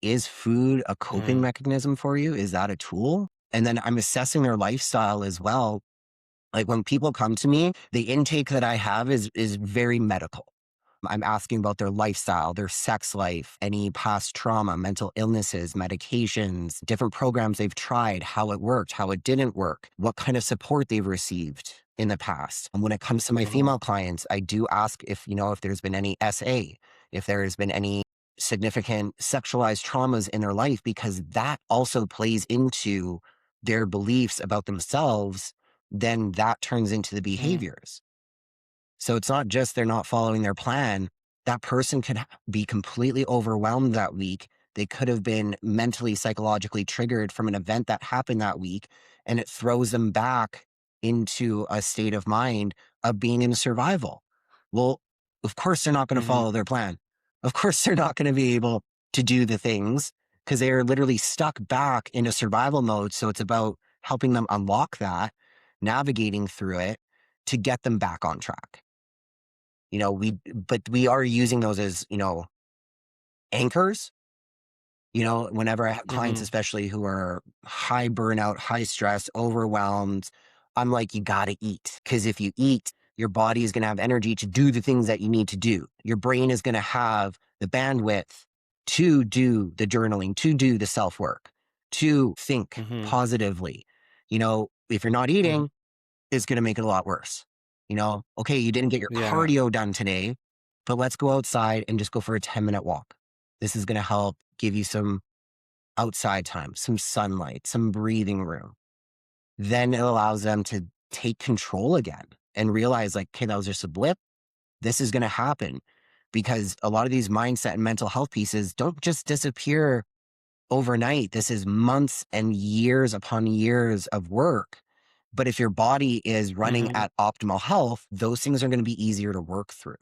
Is food a coping Mm-hmm. mechanism for you? Is that a tool? And then I'm assessing their lifestyle as well. Like when people come to me, the intake that I have is very medical. I'm asking about their lifestyle, their sex life, any past trauma, mental illnesses, medications, different programs they've tried, how it worked, how it didn't work, what kind of support they've received in the past. And when it comes to my Mm-hmm. female clients, I do ask if there's been any SA, if there has been any significant sexualized traumas in their life, because that also plays into their beliefs about themselves. Then that turns into the Mm-hmm. behaviors. So it's not just they're not following their plan. That person could be completely overwhelmed that week. They could have been mentally, psychologically triggered from an event that happened that week, and it throws them back into a state of mind of being in survival. Well, of course, they're not going to Mm-hmm. follow their plan. Of course, they're not going to be able to do the things because they are literally stuck back in a survival mode. So it's about helping them unlock that, navigating through it to get them back on track. But we are using those as, anchors, whenever I have clients, Mm-hmm. especially who are high burnout, high stress, overwhelmed, I'm like, you got to eat. Because if you eat, your body is going to have energy to do the things that you need to do. Your brain is going to have the bandwidth to do the journaling, to do the self work, to think Mm-hmm. positively. If you're not Mm-hmm. eating, is going to make it a lot worse. Okay, you didn't get your Yeah. cardio done today, but let's go outside and just go for a 10-minute walk. This is going to help give you some outside time, some sunlight, some breathing room. Then it allows them to take control again and realize like, okay, that was just a blip. This is going to happen because a lot of these mindset and mental health pieces don't just disappear overnight. This is months and years upon years of work. But if your body is running Mm-hmm. at optimal health, those things are going to be easier to work through.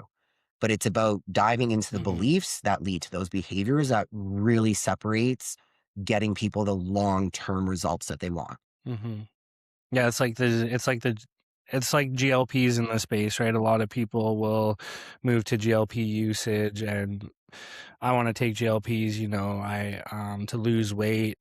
But it's about diving into the Mm-hmm. beliefs that lead to those behaviors that really separates getting people the long-term results that they want. Mm-hmm. Yeah, it's like GLPs in the space, right? A lot of people will move to GLP usage, and I want to take GLPs, I to lose weight.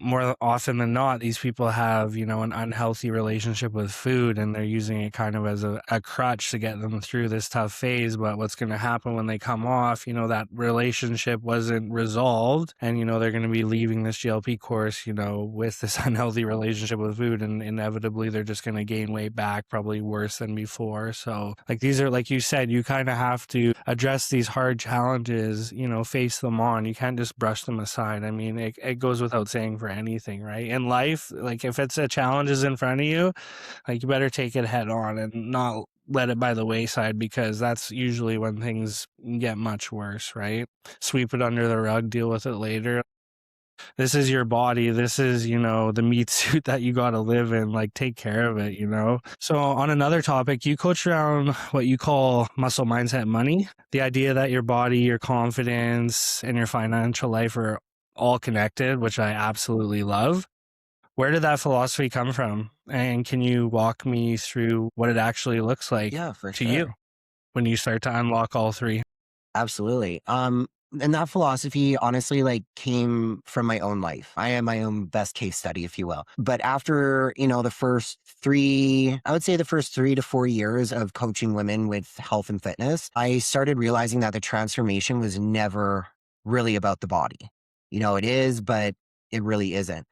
More often than not, these people have, an unhealthy relationship with food, and they're using it kind of as a crutch to get them through this tough phase. But what's going to happen when they come off, that relationship wasn't resolved, and, they're going to be leaving this GLP course, with this unhealthy relationship with food, and inevitably they're just going to gain weight back, probably worse than before. So, like, these are, like you said, you kind of have to address these hard challenges, face them on. You can't just brush them aside. I mean, it goes without saying for anything, right? In life, like, if it's a challenge is in front of you, like, you better take it head on and not let it by the wayside, because that's usually when things get much worse, right? Sweep it under the rug, deal with it later. This is your body. This is, the meat suit that you got to live in. Like, take care of it. So, on another topic, you coach around what you call muscle, mindset, money. The idea that your body, your confidence, and your financial life are all connected, which I absolutely love. Where did that philosophy come from? And can you walk me through what it actually looks like Yeah, for to you sure. when you start to unlock all three? Absolutely. And that philosophy honestly like came from my own life. I am my own best case study, if you will. But after, the first I would say the first 3 to 4 years of coaching women with health and fitness, I started realizing that the transformation was never really about the body. It is, but it really isn't.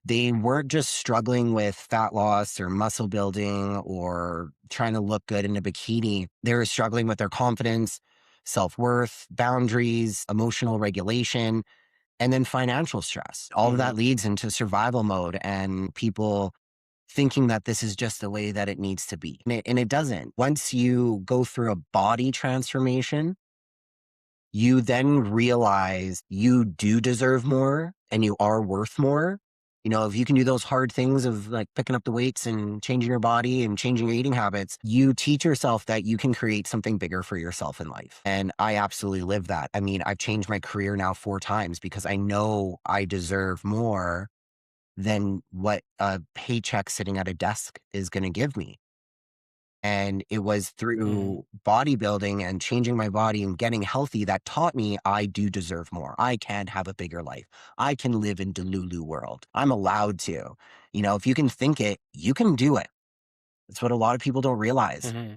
They weren't just struggling with fat loss or muscle building or trying to look good in a bikini. They were struggling with their confidence, self-worth, boundaries, emotional regulation, and then financial stress. All of Mm-hmm. that leads into survival mode and people thinking that this is just the way that it needs to be. And it doesn't. Once you go through a body transformation, you then realize you do deserve more and you are worth more. If you can do those hard things of like picking up the weights and changing your body and changing your eating habits, you teach yourself that you can create something bigger for yourself in life. And I absolutely live that. I mean, I've changed my career now 4 times because I know I deserve more than what a paycheck sitting at a desk is going to give me. And it was Mm-hmm. through bodybuilding and changing my body and getting healthy that taught me I do deserve more. I can have a bigger life. I can live in Delulu world. I'm allowed to. If you can think it, you can do it. That's what a lot of people don't realize. Mm-hmm.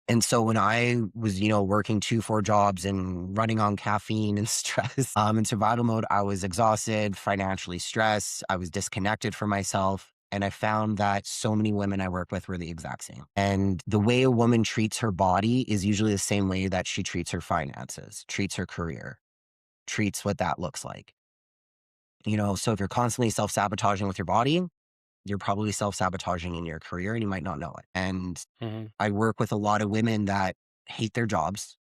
And so when I was, working 2, 4 jobs and running on caffeine and stress, in survival mode, I was exhausted, financially stressed. I was disconnected from myself. And I found that so many women I work with were the exact same. And the way a woman treats her body is usually the same way that she treats her finances, treats her career, treats what that looks like. So if you're constantly self-sabotaging with your body, you're probably self-sabotaging in your career and you might not know it. And Mm-hmm. I work with a lot of women that hate their jobs,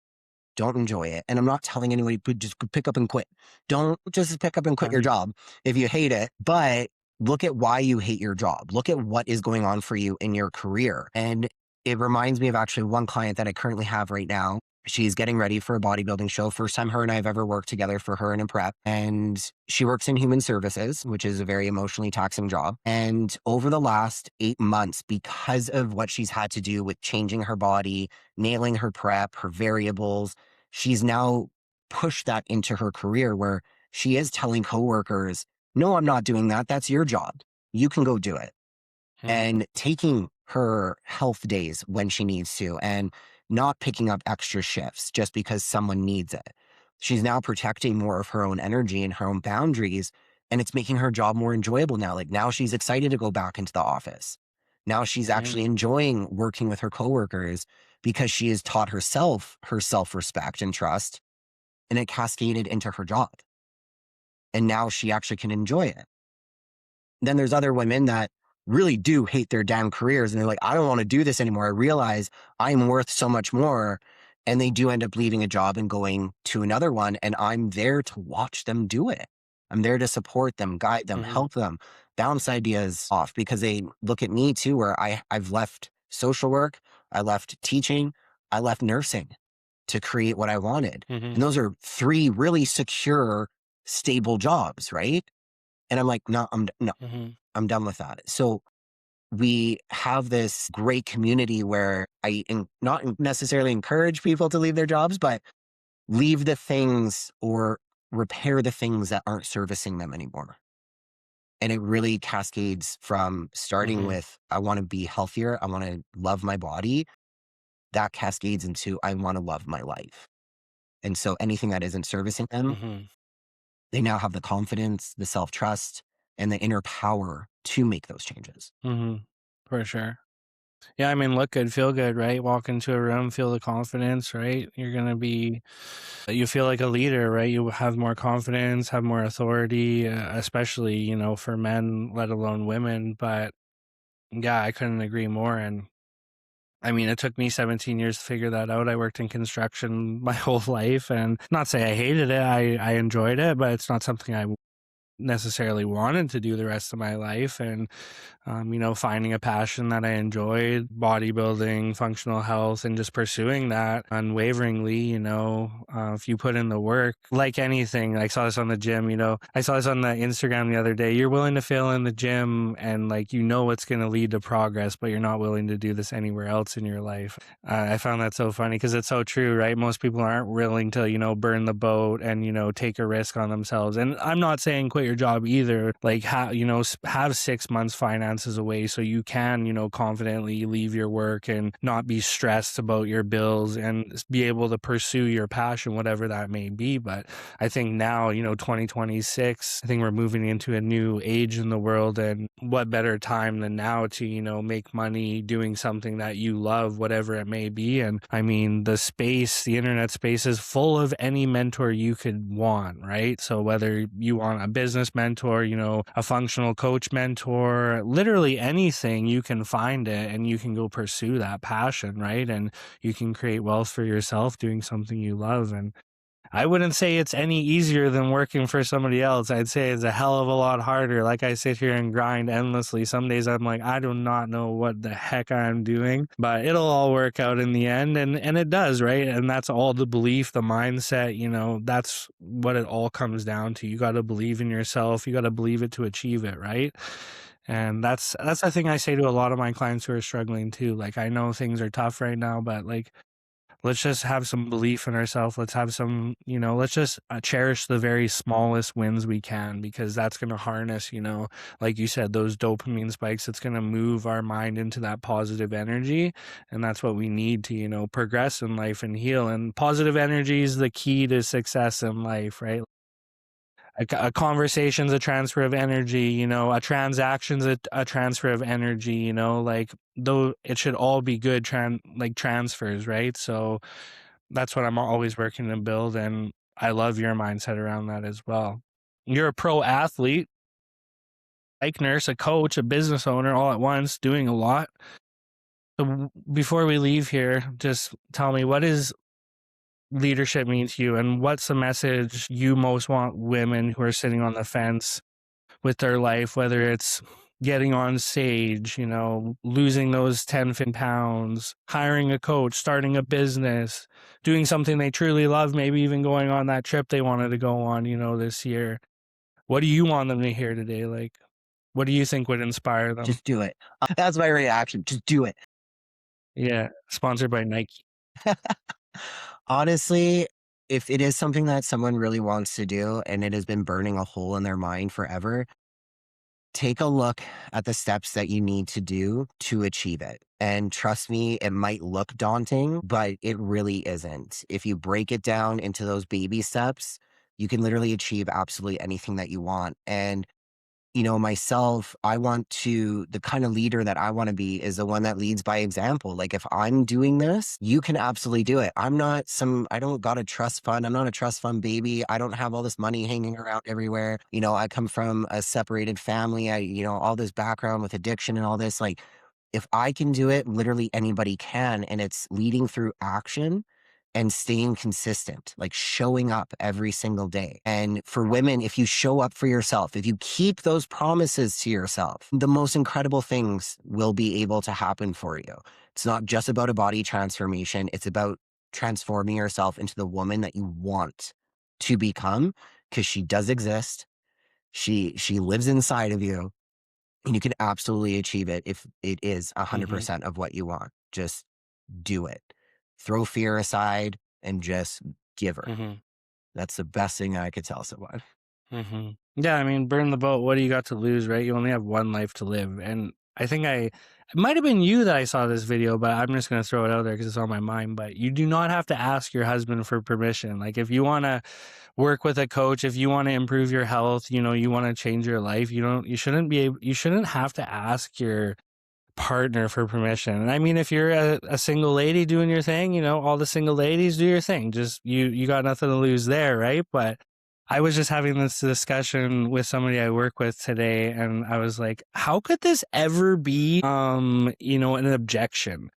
don't enjoy it. And I'm not telling anybody to just pick up and quit. Don't just pick up and quit your Right. job if you hate it, but look at why you hate your job. Look at what is going on for you in your career. And it reminds me of actually one client that I currently have right now. She's getting ready for a bodybuilding show. First time her and I have ever worked together for her in a prep. And she works in human services, which is a very emotionally taxing job. And over the last 8 months, because of what she's had to do with changing her body, nailing her prep, her variables, she's now pushed that into her career where she is telling coworkers, no, I'm not doing that. That's your job. You can go do it. Mm-hmm. And taking her health days when she needs to and not picking up extra shifts just because someone needs it. She's now protecting more of her own energy and her own boundaries. And it's making her job more enjoyable now. Like now she's excited to go back into the office. Now she's Mm-hmm. actually enjoying working with her coworkers because she has taught herself her self-respect and trust, and it cascaded into her job. And now she actually can enjoy it. Then there's other women that really do hate their damn careers and they're like, I don't want to do this anymore. I realize I'm worth so much more. And they do end up leaving a job and going to another one. And I'm there to watch them do it. I'm there to support them, guide them, Mm-hmm. help them bounce ideas off because they look at me too, where I've left social work, I left teaching, I left nursing to create what I wanted. Mm-hmm. And those are 3 really secure stable jobs, right? And I'm like, no, no, Mm-hmm. I'm done with that. So we have this great community where not necessarily encourage people to leave their jobs, but leave the things or repair the things that aren't servicing them anymore. And it really cascades from starting Mm-hmm. with, I want to be healthier. I want to love my body. That cascades into, I want to love my life. And so anything that isn't servicing them, Mm-hmm. they now have the confidence, the self trust, and the inner power to make those changes. Mm-hmm. For sure. Yeah, I mean, look good, feel good, right? Walk into a room, feel the confidence, right? You feel like a leader, right? You have more confidence, have more authority, especially, for men, let alone women. But yeah, I couldn't agree more. And I mean, it took me 17 years to figure that out. I worked in construction my whole life, and not say I hated it. I enjoyed it, but it's not something I necessarily wanted to do the rest of my life. And finding a passion that I enjoyed, bodybuilding, functional health, and just pursuing that unwaveringly, if you put in the work, like anything, I saw this on the gym, I saw this on the Instagram the other day. You're willing to fail in the gym and like, it's going to lead to progress, but you're not willing to do this anywhere else in your life. I found that so funny because it's so true, right? Most people aren't willing to, burn the boat and, take a risk on themselves. And I'm not saying quit your job either. Like, have 6 months finances away so you can, confidently leave your work and not be stressed about your bills and be able to pursue your passion, whatever that may be. But I think now, 2026, I think we're moving into a new age in the world. And what better time than now to, make money doing something that you love, whatever it may be. And I mean, the internet space is full of any mentor you could want, right? So whether you want a business mentor, a functional coach mentor, literally anything, you can find it and you can go pursue that passion, right? And you can create wealth for yourself doing something you love. And I wouldn't say it's any easier than working for somebody else. I'd say it's a hell of a lot harder. Like I sit here and grind endlessly. Some days I'm like, I do not know what the heck I'm doing, but it'll all work out in the end. And it does, right? And that's all the belief, the mindset, that's what it all comes down to. You got to believe in yourself. You got to believe it to achieve it, right? And that's the thing I say to a lot of my clients who are struggling too. Like, I know things are tough right now, but like, let's just have some belief in ourselves. Let's have some, let's just cherish the very smallest wins we can, because that's going to harness, like you said, those dopamine spikes. It's going to move our mind into that positive energy. And that's what we need to, progress in life and heal. And positive energy is the key to success in life, right? A conversation's a transfer of energy, a transaction's a transfer of energy, like though it should all be good transfers, right? So that's what I'm always working to build, and I love your mindset around that as well. You're a pro athlete, like nurse, a coach, a business owner all at once, doing a lot. So before we leave here, just tell me, what does leadership mean to you, and what's the message you most want women who are sitting on the fence with their life, whether it's getting on stage, losing those 10, 15 pounds, hiring a coach, starting a business, doing something they truly love, maybe even going on that trip they wanted to go on, this year. What do you want them to hear today? Like, what do you think would inspire them? Just do it. That's my reaction. Just do it. Yeah. Sponsored by Nike. Honestly, if it is something that someone really wants to do and it has been burning a hole in their mind forever, take a look at the steps that you need to do to achieve it. And trust me, it might look daunting, but it really isn't. If you break it down into those baby steps, you can literally achieve absolutely anything that you want. And myself, the kind of leader that I want to be is the one that leads by example. Like, if I'm doing this, you can absolutely do it. I don't got a trust fund. I'm not a trust fund baby. I don't have all this money hanging around everywhere. I come from a separated family. All this background with addiction and all this. Like, if I can do it, literally anybody can. And it's leading through action and staying consistent, like showing up every single day. And for women, if you show up for yourself, if you keep those promises to yourself, the most incredible things will be able to happen for you. It's not just about a body transformation. It's about transforming yourself into the woman that you want to become. because she does exist. She lives inside of you, and you can absolutely achieve it if it is Mm-hmm. 100% of what you want. Just do it. Throw fear aside and just give her. Mm-hmm. That's the best thing I could tell someone. Mm-hmm. Yeah, I mean, burn the boat. What do you got to lose, right? You only have one life to live. And I think it might have been you that I saw this video, but I'm just going to throw it out there because it's on my mind. But you do not have to ask your husband for permission. Like, if you want to work with a coach, if you want to improve your health, you want to change your life, you shouldn't have to ask your partner for permission. And I mean, if you're a single lady doing your thing, all the single ladies do your thing. Just you got nothing to lose there, right? But I was just having this discussion with somebody I work with today, and I was like, how could this ever be an objection?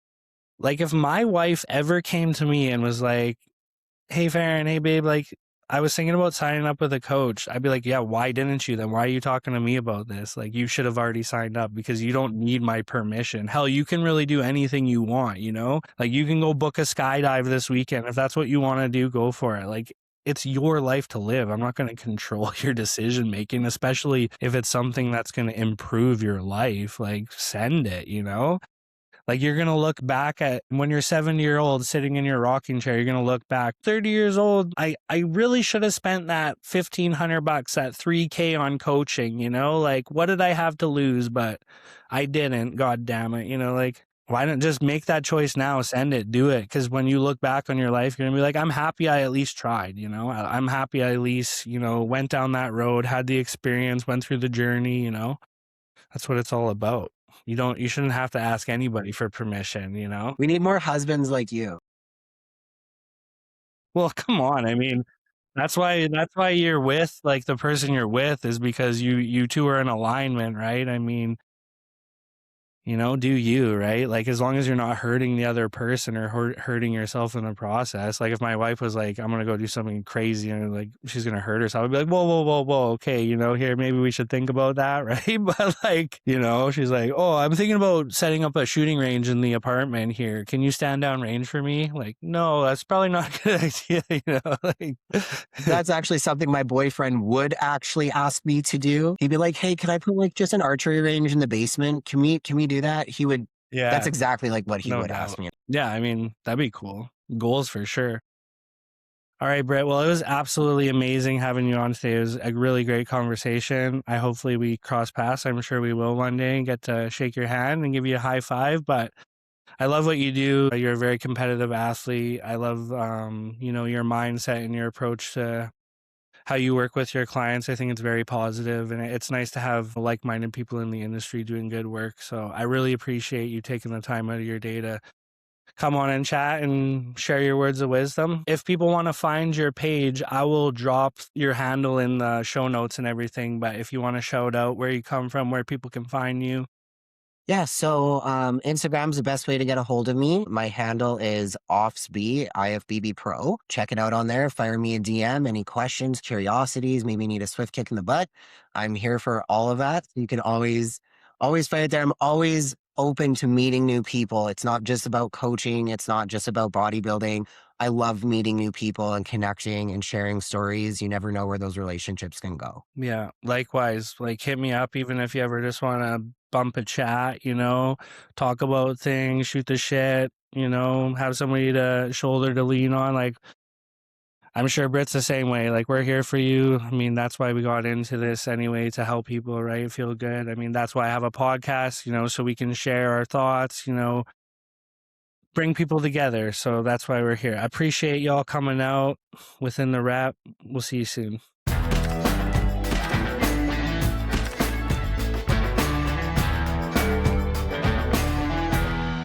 Like, if my wife ever came to me and was like, hey Farron, hey babe, like, I was thinking about signing up with a coach, I'd be like, yeah, why didn't you then? Why are you talking to me about this? Like, you should have already signed up because you don't need my permission. Hell, you can really do anything you want. Like, you can go book a skydive this weekend. If that's what you want to do, go for it. Like, it's your life to live. I'm not going to control your decision making, especially if it's something that's going to improve your life. Like, send it. Like, you're going to look back at when you're 70-year-old sitting in your rocking chair, you're going to look back 30 years old. I really should have spent that $1,500, that $3K on coaching, like, what did I have to lose? But I didn't, God damn it. Like, why not just make that choice now, send it, do it. Cause when you look back on your life, you're gonna be like, I'm happy I at least tried. I'm happy I at least, went down that road, had the experience, went through the journey. That's what it's all about. You shouldn't have to ask anybody for permission. We need more husbands like you. Well, come on. I mean, that's why you're with, like, the person you're with is because you two are in alignment, right? I mean, do you, right? Like, as long as you're not hurting the other person or hurting yourself in the process. Like, if my wife was like, I'm gonna go do something crazy and, like, she's gonna hurt herself, I'd be like, whoa, whoa, whoa, whoa, okay, here, maybe we should think about that, right? But, like, she's like, oh, I'm thinking about setting up a shooting range in the apartment here. Can you stand down range for me? Like, no, that's probably not a good idea, like. That's actually something my boyfriend would actually ask me to do. He'd be like, hey, can I put like just an archery range in the basement? Can we do that? That's Yeah, exactly like what he no would ask doubt. me. Yeah, I mean, that'd be cool. Goals for sure. All right, Britt. Well, it was absolutely amazing having you on today. It was a really great conversation. Hopefully we cross paths. I'm sure we will one day and get to shake your hand and give you a high five. But I love what you do. You're a very competitive athlete. I love, your mindset and your approach to how you work with your clients. I think it's very positive, and it's nice to have like-minded people in the industry doing good work. So I really appreciate you taking the time out of your day to come on and chat and share your words of wisdom. If people want to find your page, I will drop your handle in the show notes and everything. But if you want to shout out where you come from, where people can find you. Yeah, so Instagram's the best way to get a hold of me. My handle is offsb, IFBB Pro. Check it out on there. Fire me a DM. Any questions, curiosities, maybe need a swift kick in the butt. I'm here for all of that. You can always find it there. I'm always open to meeting new people. It's not just about coaching. It's not just about bodybuilding. I love meeting new people and connecting and sharing stories. You never know where those relationships can go. Yeah, likewise. Like, hit me up even if you ever just want to bump a chat, talk about things, shoot the shit, have somebody to shoulder to lean on. Like, I'm sure Britt's the same way. Like, we're here for you. I mean, that's why we got into this anyway, to help people, right? Feel good. I mean, that's why I have a podcast, so we can share our thoughts, bring people together. So that's why we're here. I appreciate y'all coming out within the rep. We'll see you soon.